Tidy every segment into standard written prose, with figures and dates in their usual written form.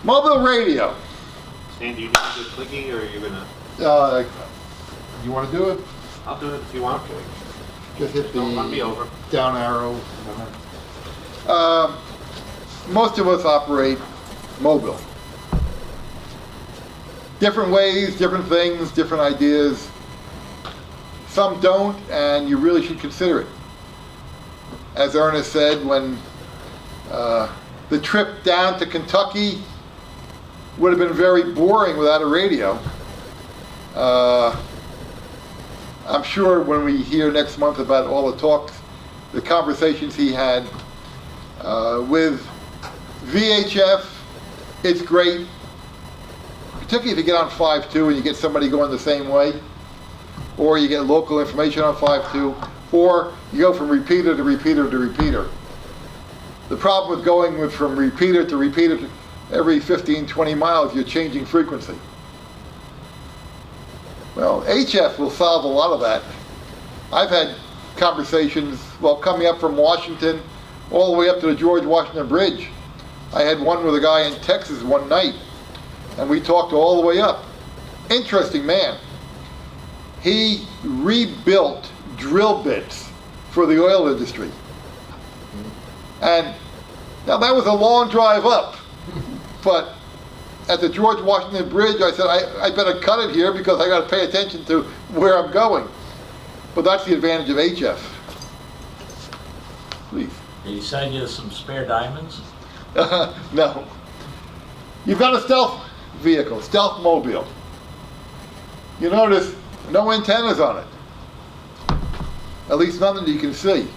Mobile radio. Stan, do you need to do clicking, or are you gonna? You want to do it? I'll do it if you want. Just hit Don't run me over. down arrow. Most of us operate mobile. Different ways, different things, different ideas. Some don't, and you really should consider it. As Ernest said, when the trip down to Kentucky would have been very boring without a radio. I'm sure when we hear next month about all the talks, the conversations he had with VHF, it's great, particularly if you get on 5.2 and you get somebody going the same way, or you get local information on 5.2, or you go from repeater to repeater to repeater. The problem with going from repeater to repeater every 15, 20 miles, you're changing frequency. Well, HF will solve a lot of that. I've had conversations, coming up from Washington all the way up to the George Washington Bridge. I had one with a guy in Texas one night, and we talked all the way up. Interesting man. He rebuilt drill bits for the oil industry. And now that was a long drive up, but at the George Washington Bridge, I said, I better cut it here because I got to pay attention to where I'm going. But that's the advantage of HF. Please. Did he send you some spare diamonds? No. You've got a stealth vehicle, stealth mobile. You notice no antennas on it. At least none that you can see.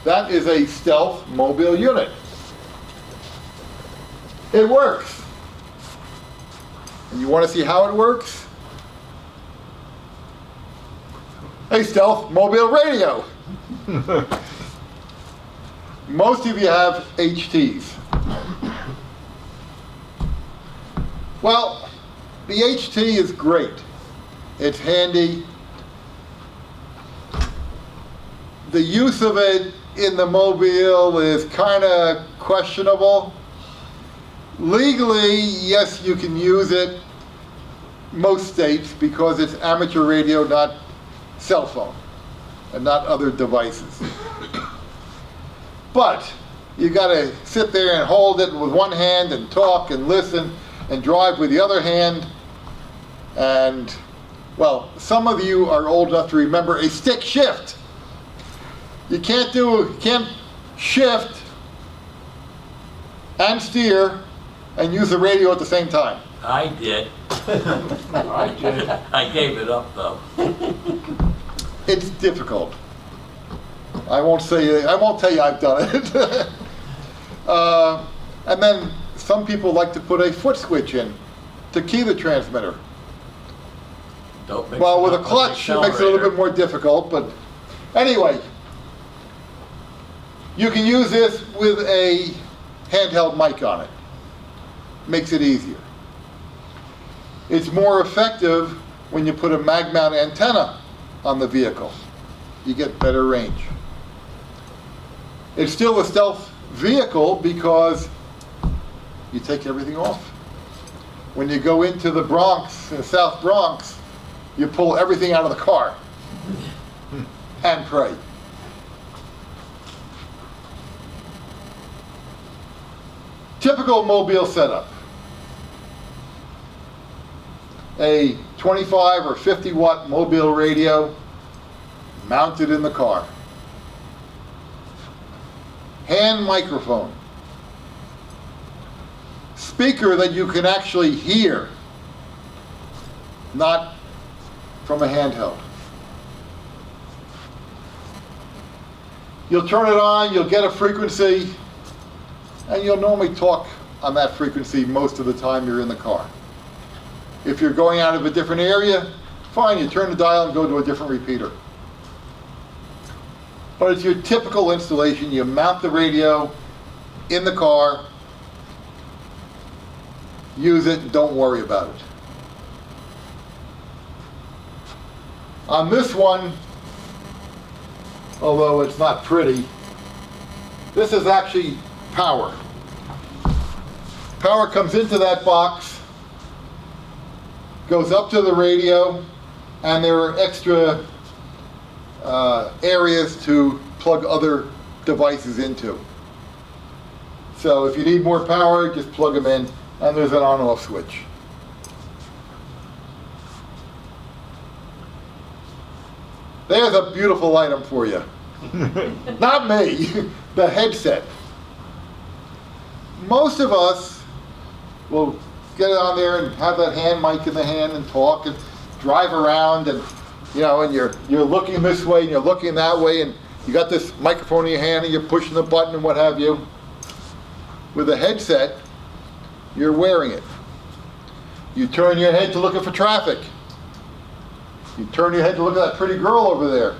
That is a stealth mobile unit. It works. And you want to see how it works? A stealth mobile radio. Most of you have HTs. Well, the HT is great. It's handy. The use of it in the mobile is kind of questionable. Legally, yes, you can use it, most states, because it's amateur radio, not cell phone, and not other devices. But you got to sit there and hold it with one hand and talk and listen and drive with the other hand. And, well, some of you are old enough to remember a stick shift. You can't shift and steer and use the radio at the same time. I did. I did. I gave it up though. It's difficult. I won't tell you I've done it. And then some people like to put a foot switch in to key the transmitter. Don't mix Well, it with a up clutch, the it makes it a little accelerator. bit more difficult, but anyway, you can use this with a handheld mic on it. Makes it easier. It's more effective when you put a mag mount antenna on the vehicle. You get better range. It's still a stealth vehicle because you take everything off. When you go into the Bronx, the South Bronx, you pull everything out of the car and pray. Typical mobile setup. A 25 or 50 watt mobile radio mounted in the car. Hand microphone. Speaker that you can actually hear, not from a handheld. You'll turn it on, you'll get a frequency, and you'll normally talk on that frequency most of the time you're in the car. If you're going out of a different area, fine, you turn the dial and go to a different repeater. But it's your typical installation. You mount the radio in the car, use it, and don't worry about it. On this one, although it's not pretty, this is actually power Power comes into that box, goes up to the radio, and there are extra areas to plug other devices into. So if you need more power, just plug them in, and there's an on-off switch. There's a beautiful item for you. Not me, the headset. Most of us will get it on there and have that hand mic in the hand and talk and drive around, and and you're looking this way and you're looking that way, and you got this microphone in your hand and you're pushing the button and what have you. With a headset, you're wearing it. You turn your head to look for traffic. You turn your head to look at that pretty girl over there.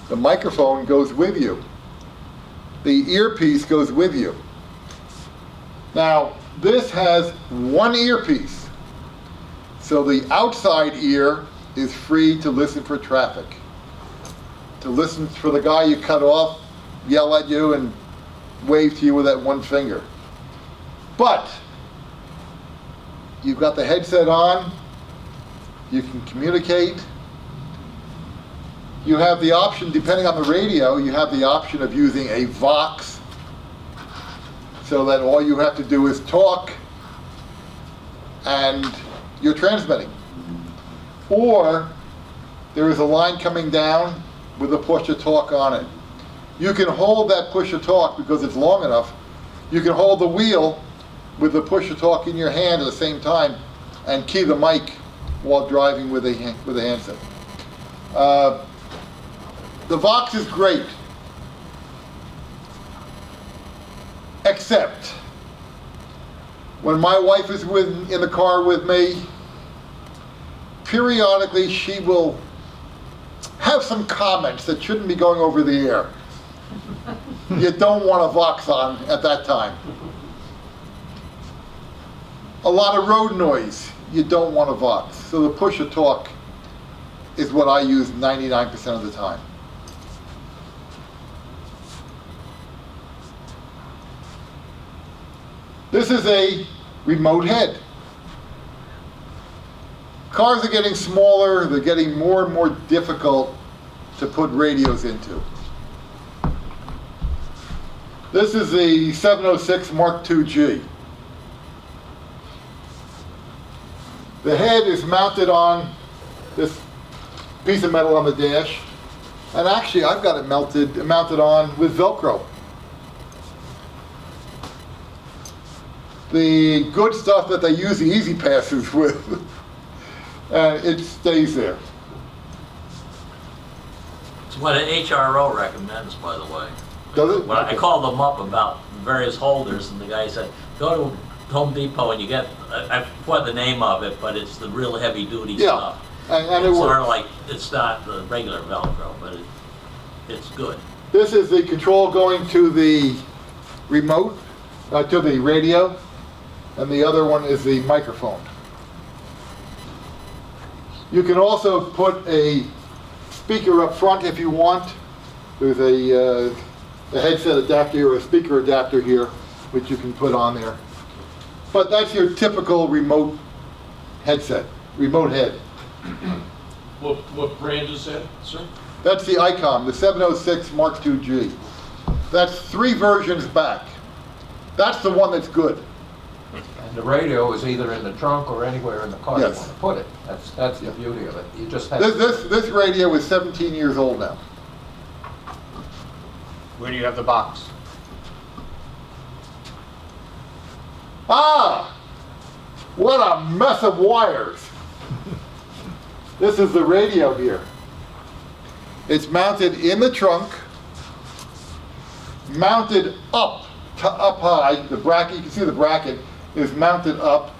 The microphone goes with you. The earpiece goes with you. Now, this has one earpiece. So the outside ear is free to listen for traffic. To listen for the guy you cut off, yell at you, and wave to you with that one finger. But you've got the headset on. You can communicate. You have the option, depending on the radio, you have the option of using a Vox, so that all you have to do is talk and you're transmitting. Or there is a line coming down with a push-to-talk on it. You can hold that push-to-talk because it's long enough. You can hold the wheel with the push-to-talk in your hand at the same time and key the mic while driving with a handset. The Vox is great, except when my wife is in the car with me, periodically she will have some comments that shouldn't be going over the air. You don't want a Vox on at that time. A lot of road noise, you don't want a Vox. So the push-to-talk is what I use 99% of the time. This is a remote head. Cars are getting smaller, they're getting more and more difficult to put radios into. This is the 706 Mark II-G. The head is mounted on this piece of metal on the dash, and actually I've got it mounted on with Velcro. The good stuff that they use the easy passes with, and it stays there. It's what an HRO recommends, by the way. Does it? When I called them up about various holders, and the guy said, go to Home Depot and you get, I forgot the name of it, but it's the real heavy duty stuff. And it It's works. sort of like, it's not the regular Velcro, but it's good. This is the control going to the remote, to the radio, and the other one is the microphone. You can also put a speaker up front if you want. There's a headset adapter or a speaker adapter here, which you can put on there. But that's your typical remote headset, remote head. What brand is that, sir? That's the ICOM, the 706 Mark II-G. That's 3 versions back. That's the one that's good. And the radio is either in the trunk or anywhere in the car you Yes. want to put it. That's the beauty of it. You just have This radio is 17 years old now. Where do you have the box? Ah! What a mess of wires. This is the radio here. It's mounted in the trunk, mounted up high. The bracket, you can see the bracket is mounted up.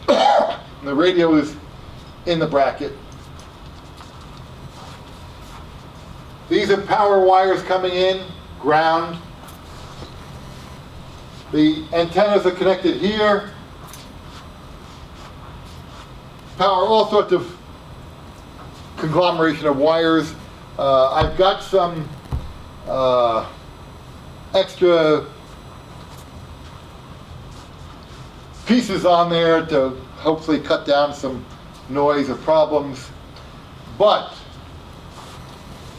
The radio is in the bracket. These are power wires coming in, ground. The antennas are connected here. Power, all sorts of conglomeration of wires. I've got some extra pieces on there to hopefully cut down some noise or problems. But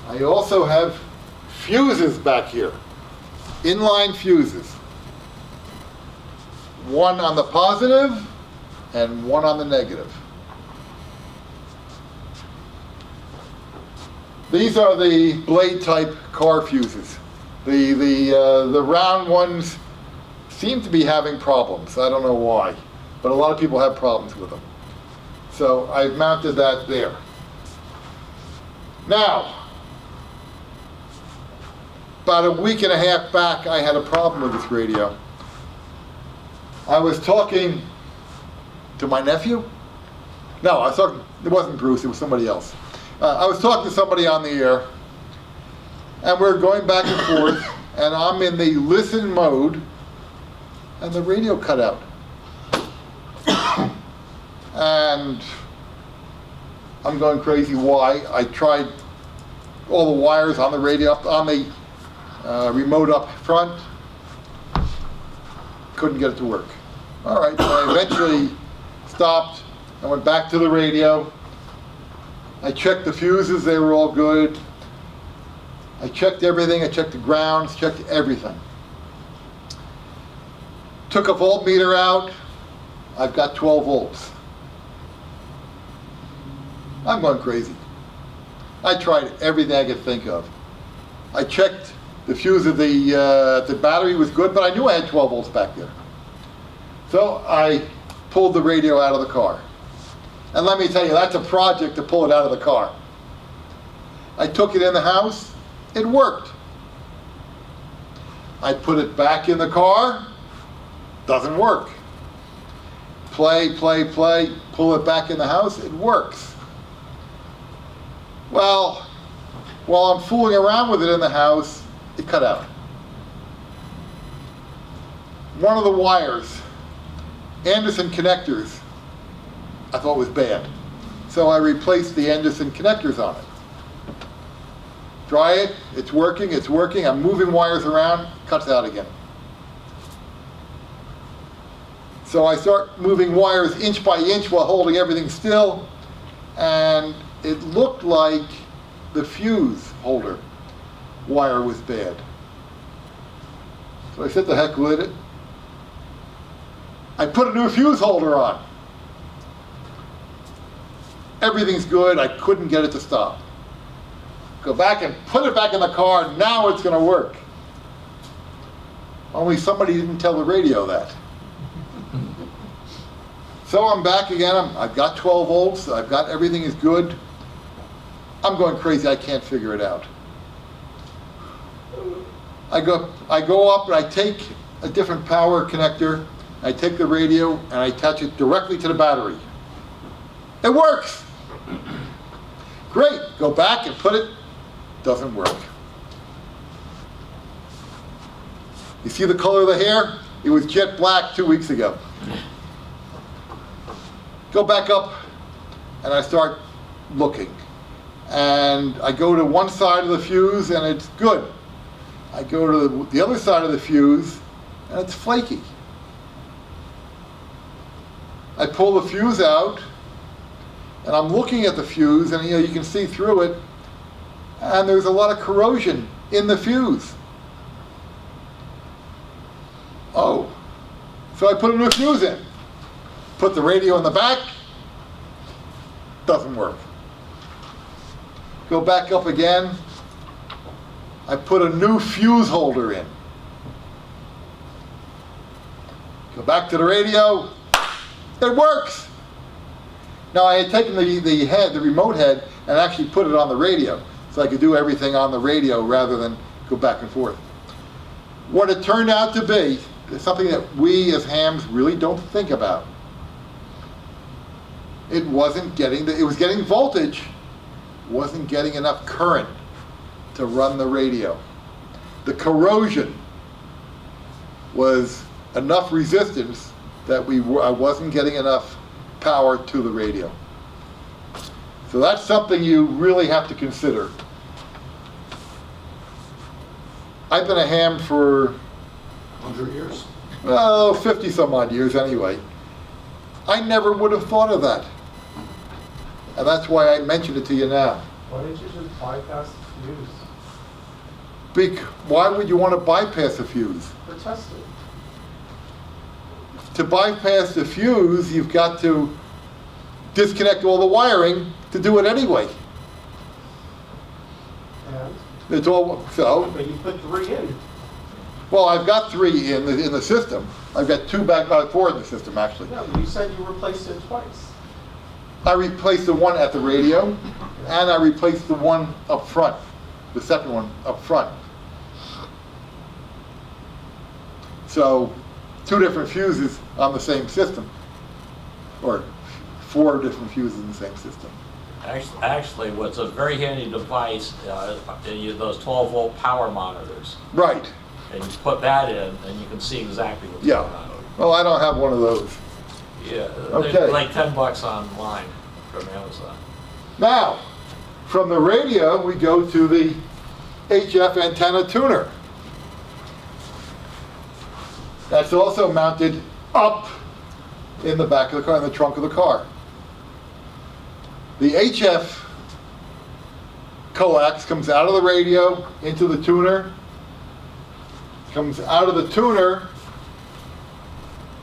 I also have fuses back here, inline fuses. One on the positive and one on the negative. These are the blade type car fuses. The round ones seem to be having problems. I don't know why, but a lot of people have problems with them. So I've mounted that there. Now, about a week and a half back, I had a problem with this radio. I was talking to my nephew. No, I was talking, it wasn't Bruce, it was somebody else. I was talking to somebody on the air, and we're going back and forth, and I'm in the listen mode, and the radio cut out. And I'm going crazy. Why? I tried all the wires on the radio, on the remote up front. Couldn't get it to work. All right, so I eventually stopped. I went back to the radio. I checked the fuses, they were all good. I checked everything, I checked the grounds, checked everything. Took a voltmeter out, I've got 12 volts. I'm going crazy. I tried everything I could think of. I checked the fuse of the battery was good, but I knew I had 12 volts back there. So I pulled the radio out of the car. And let me tell you, that's a project to pull it out of the car. I took it in the house, it worked. I put it back in the car, doesn't work. Play, pull it back in the house, it works. Well, while I'm fooling around with it in the house, it cut out. One of the wires, Anderson connectors, I thought was bad. So I replaced the Anderson connectors on it. Try it, it's working, I'm moving wires around, cuts out again. So I start moving wires inch by inch while holding everything still, and it looked like the fuse holder wire was bad. So I said, the heck with it. I put a new fuse holder on. Everything's good, I couldn't get it to stop. Go back and put it back in the car, now it's going to work. Only somebody didn't tell the radio that. So I'm back again, I've got 12 volts, I've got everything is good. I'm going crazy, I can't figure it out. I go up and I take a different power connector, I take the radio and I attach it directly to the battery. It works! Great, go back and put it, doesn't work. You see the color of the hair? It was jet black 2 weeks ago. Go back up and I start looking. And I go to one side of the fuse and it's good. I go to the other side of the fuse and it's flaky. I pull the fuse out and I'm looking at the fuse and you can see through it and there's a lot of corrosion in the fuse. Oh, so I put a new fuse in. Put the radio in the back, doesn't work. Go back up again, I put a new fuse holder in. Go back to the radio, it works. Now I had taken the remote head, and actually put it on the radio, so I could do everything on the radio rather than go back and forth. What it turned out to be is something that we as hams really don't think about. It wasn't getting, it was getting voltage, wasn't getting enough current to run the radio. The corrosion was enough resistance that I wasn't getting enough power to the radio. So that's something you really have to consider. I've been a ham for 100 years? well, 50 some odd years anyway. I never would have thought of that. And that's why I mentioned it to you now. Why didn't you just bypass the fuse? Why would you want to bypass a fuse? For testing. To bypass the fuse, you've got to disconnect all the wiring to do it anyway. And? It's all, so, But you put 3 in. well, I've got 3 in the system. I've got 4 in the system, actually. No, but you said you replaced it twice. I replaced the one at the radio, and I replaced the one up front, the second one up front. So, 2 different fuses on the same system, or 4 different fuses in the same system. Actually, what's a very handy device, those 12-volt power monitors. Right. And you put that in, and you can see exactly what's Yeah. going on. Well, I don't have one of those. Yeah, Okay. they're like $10 online from Amazon. Now, from the radio, we go to the HF antenna tuner. That's also mounted up in the back of the car, in the trunk of the car. The HF coax comes out of the radio into the tuner, comes out of the tuner,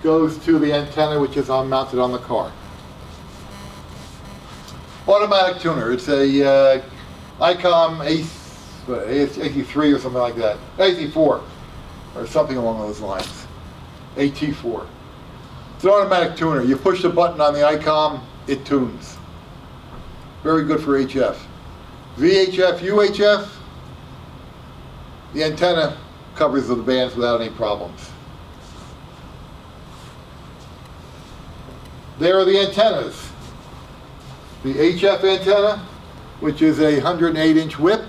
goes to the antenna which is mounted on the car. Automatic tuner. It's a ICOM AC3 or something like that. AC4 or something along those lines. AT4. It's an automatic tuner. You push the button on the ICOM, it tunes. Very good for HF. VHF, UHF, the antenna covers the bands without any problems. There are the antennas. The HF antenna, which is a 108-inch whip.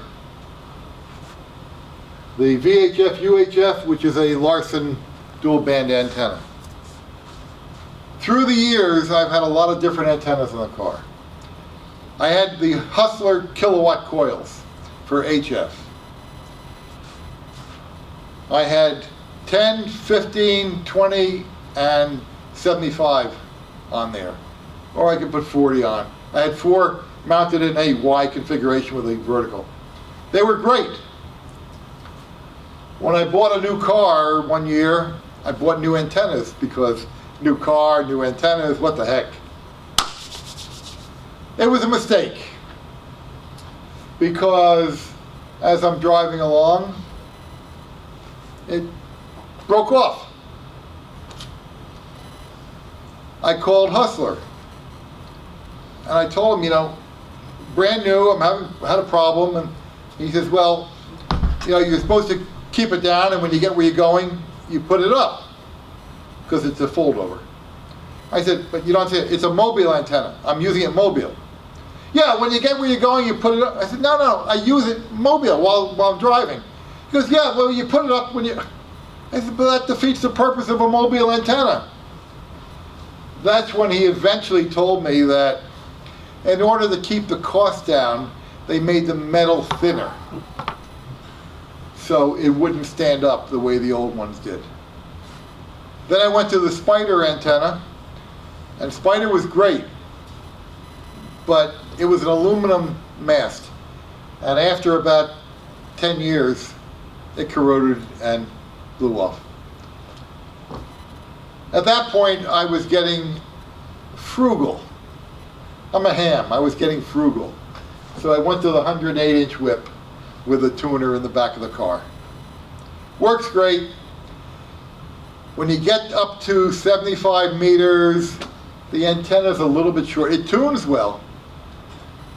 The VHF, UHF, which is a Larson dual band antenna. Through the years, I've had a lot of different antennas in the car. I had the Hustler kilowatt coils for HF. I had 10, 15, 20, and 75 on there. Or I could put 40 on. I had 4 mounted in a Y configuration with a vertical. They were great. When I bought a new car one year, I bought new antennas because new car, new antennas, what the heck. It was a mistake because as I'm driving along, it broke off. I called Hustler and I told him, brand new, had a problem, and he says, well, you're supposed to keep it down, and when you get where you're going, you put it up because it's a foldover. I said, but you don't say it. It's a mobile antenna. I'm using it mobile. Yeah, when you get where you're going, you put it up. I said, no, I use it mobile while I'm driving. He goes, yeah, well, you put it up when you... I said, but that defeats the purpose of a mobile antenna. That's when he eventually told me that in order to keep the cost down, they made the metal thinner. So it wouldn't stand up the way the old ones did. Then I went to the Spider antenna, and Spider was great, but it was an aluminum mast. And after about 10 years, it corroded and blew off. At that point, I was getting frugal. I'm a ham. I was getting frugal. So I went to the 108-inch whip with a tuner in the back of the car. Works great. When you get up to 75 meters, the antenna's a little bit short. It tunes well,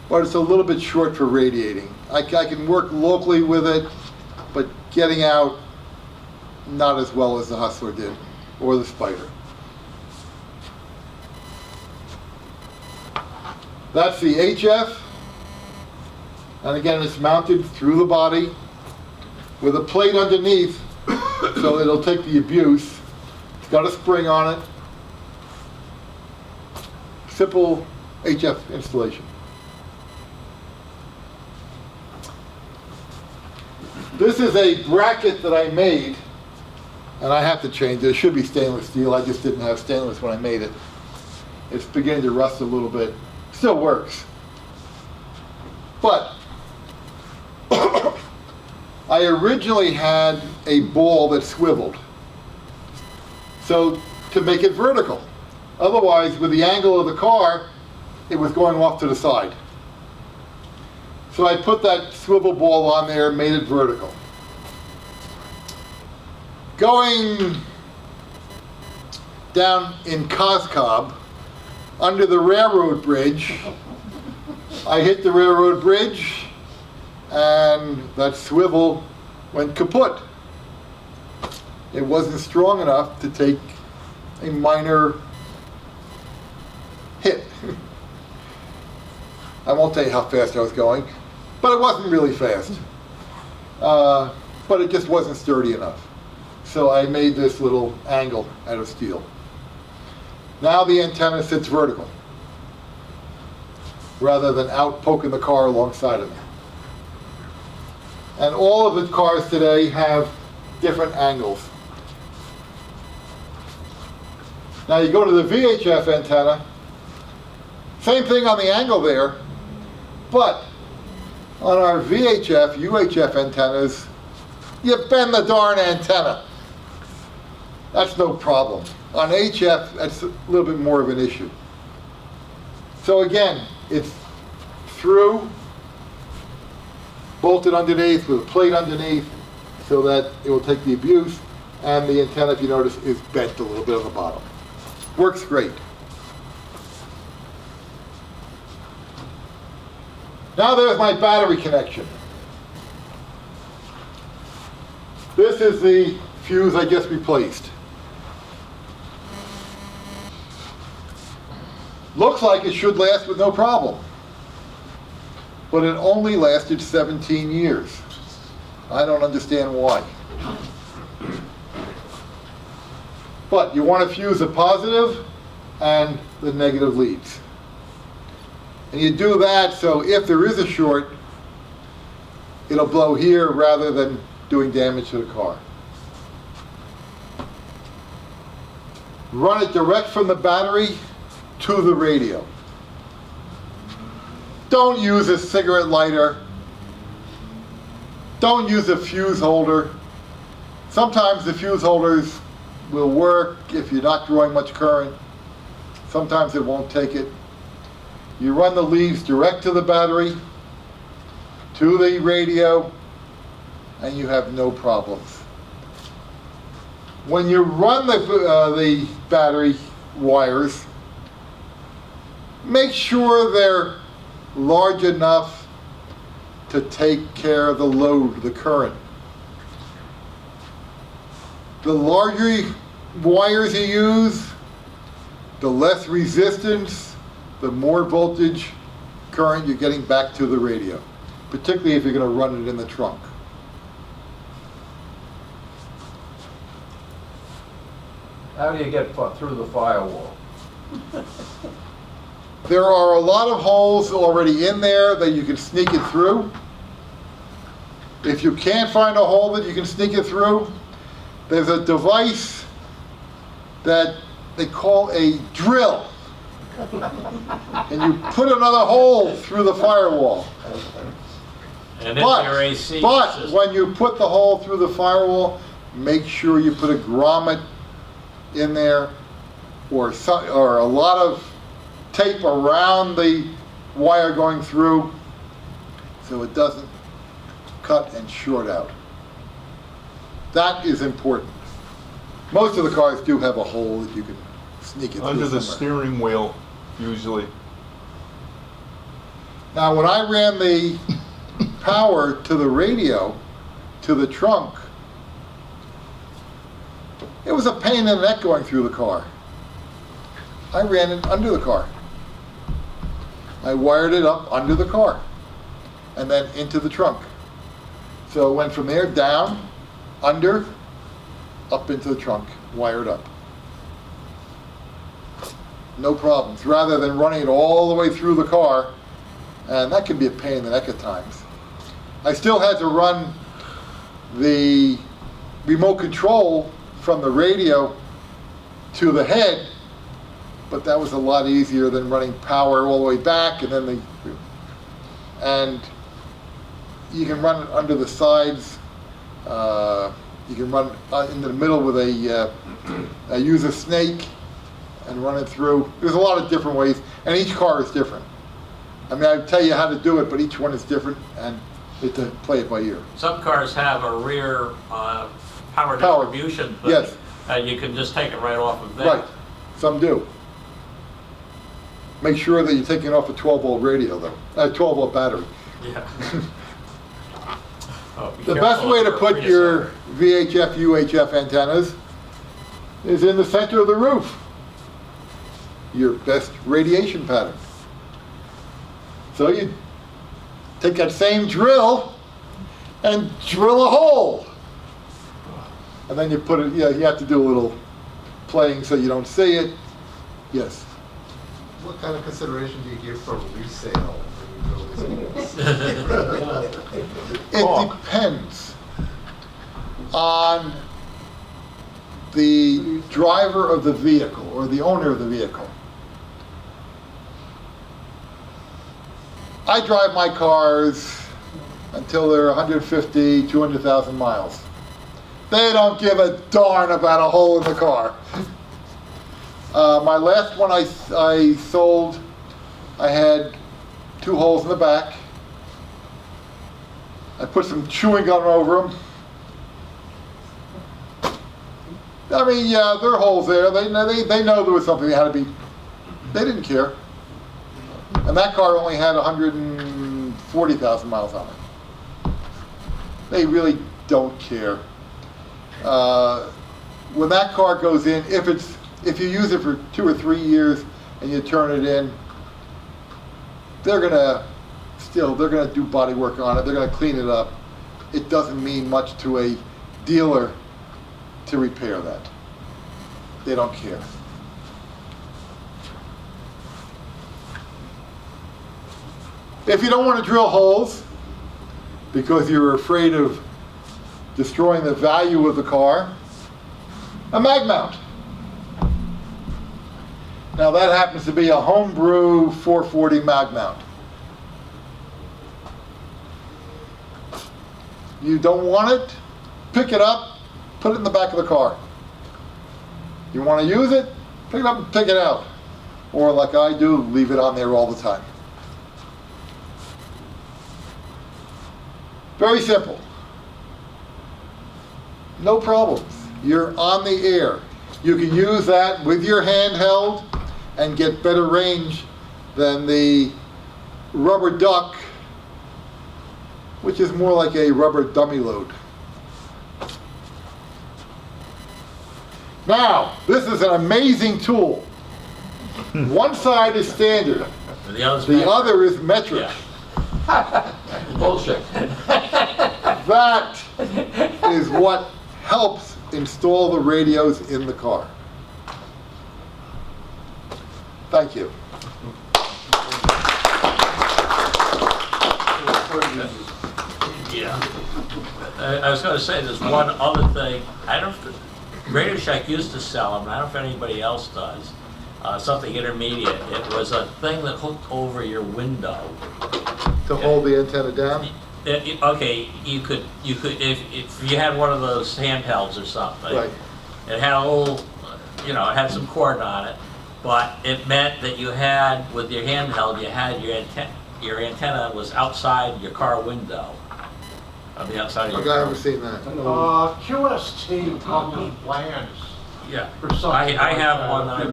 but it's a little bit short for radiating. I can work locally with it, but getting out, not as well as the Hustler did, or the Spider. That's the HF, and again, it's mounted through the body with a plate underneath, so it'll take the abuse. It's got a spring on it. Simple HF installation. This is a bracket that I made, and I have to change it. It should be stainless steel. I just didn't have stainless when I made it. It's beginning to rust a little bit. Still works. But I originally had a ball that swiveled. So to make it vertical. Otherwise, with the angle of the car, it was going off to the side. So I put that swivel ball on there and made it vertical. Going down in Coscob, under the railroad bridge, I hit the railroad bridge, and that swivel went kaput. It wasn't strong enough to take a minor hit. I won't tell you how fast I was going, but it wasn't really fast. But it just wasn't sturdy enough. So I made this little angle out of steel. Now the antenna sits vertical, rather than out poking the car alongside of me. And all of the cars today have different angles. Now you go to the VHF antenna, same thing on the angle there, but on our VHF, UHF antennas, you bend the darn antenna. That's no problem. On HF, that's a little bit more of an issue. So again, it's through, bolted underneath with a plate underneath so that it will take the abuse, and the antenna, if you notice, is bent a little bit on the bottom. Works great. Now there's my battery connection. This is the fuse I just replaced. Looks like it should last with no problem. But it only lasted 17 years. I don't understand why. But you want to fuse the positive and the negative leads. And you do that so if there is a short, it'll blow here rather than doing damage to the car. Run it direct from the battery to the radio. Don't use a cigarette lighter. Don't use a fuse holder. Sometimes the fuse holders will work if you're not drawing much current. Sometimes it won't take it. You run the leads direct to the battery, to the radio, and you have no problems. When you run the battery wires, make sure they're large enough to take care of the load, the current. The larger wires you use, the less resistance, the more voltage current you're getting back to the radio, particularly if you're going to run it in the trunk. How do you get through the firewall? There are a lot of holes already in there that you can sneak it through. If you can't find a hole that you can sneak it through, there's a device that they call a drill. And you put another hole through the firewall. And it's your AC But system. when you put the hole through the firewall, make sure you put a grommet in there or a lot of tape around the wire going through so it doesn't cut and short out. That is important. Most of the cars do have a hole that you can sneak it through Under the somewhere. steering wheel, usually. Now, when I ran the power to the radio, to the trunk, it was a pain in the neck going through the car. I ran it under the car. I wired it up under the car and then into the trunk. So it went from there down, under, up into the trunk, wired up. No problems, rather than running it all the way through the car, and that can be a pain in the neck at times. I still had to run the remote control from the radio to the head, but that was a lot easier than running power all the way back, and then and you can run it under the sides. You can run into the middle with use a snake and run it through. There's a lot of different ways, and each car is different. I mean, I tell you how to do it, but each one is different, and you have to play it by ear. Some cars have a rear power Power. distribution, but Yes. You can just take it right off of that. Right, some do. Make sure that you're taking off a 12-volt radio, though, a 12-volt battery. Yeah. Oh, be The careful best way of to your put Prius your on. VHF, UHF antennas is in the center of the roof. Your best radiation pattern. So you take that same drill and drill a hole. And then you put it, you have to do a little playing so you don't see it. Yes. What kind of consideration do you give for resale when you build this? It depends on the driver of the vehicle or the owner of the vehicle. I drive my cars until they're 150, 200,000 miles. They don't give a darn about a hole in the car. My last one I sold, I had 2 holes in the back. I put some chewing gum over them. I mean, yeah, there are holes there. They know there was something that had to be. They didn't care. And that car only had 140,000 miles on it. They really don't care. When that car goes in, if you use it for 2 or 3 years and you turn it in, they're gonna do body work on it. They're gonna clean it up. It doesn't mean much to a dealer to repair that. They don't care. If you don't want to drill holes because you're afraid of destroying the value of the car, a mag mount. Now that happens to be a homebrew 440 mag mount. You don't want it? Pick it up, put it in the back of the car. You want to use it? Pick it up and take it out. Or like I do, leave it on there all the time. Very simple. No problems. You're on the air. You can use that with your handheld and get better range than the rubber duck, which is more like a rubber dummy load. Now, this is an amazing tool. One side is standard, And the other's the metric. other is metric. Yeah. Bullshit. That is what helps install the radios in the car. Thank you. Yeah. I was going to say, there's one other thing. I don't. Radio Shack used to sell them. I don't know if anybody else does. Something intermediate. It was a thing that hooked over your window. To hold the antenna down? Okay, you could if you had one of those handhelds or something. Right. It had a little, it had some cord on it, but it meant that you had, with your handheld, you had your antenna was outside your car window. On the outside of your I've car. never seen that. QST published plans Yeah. for something I like have that. one that I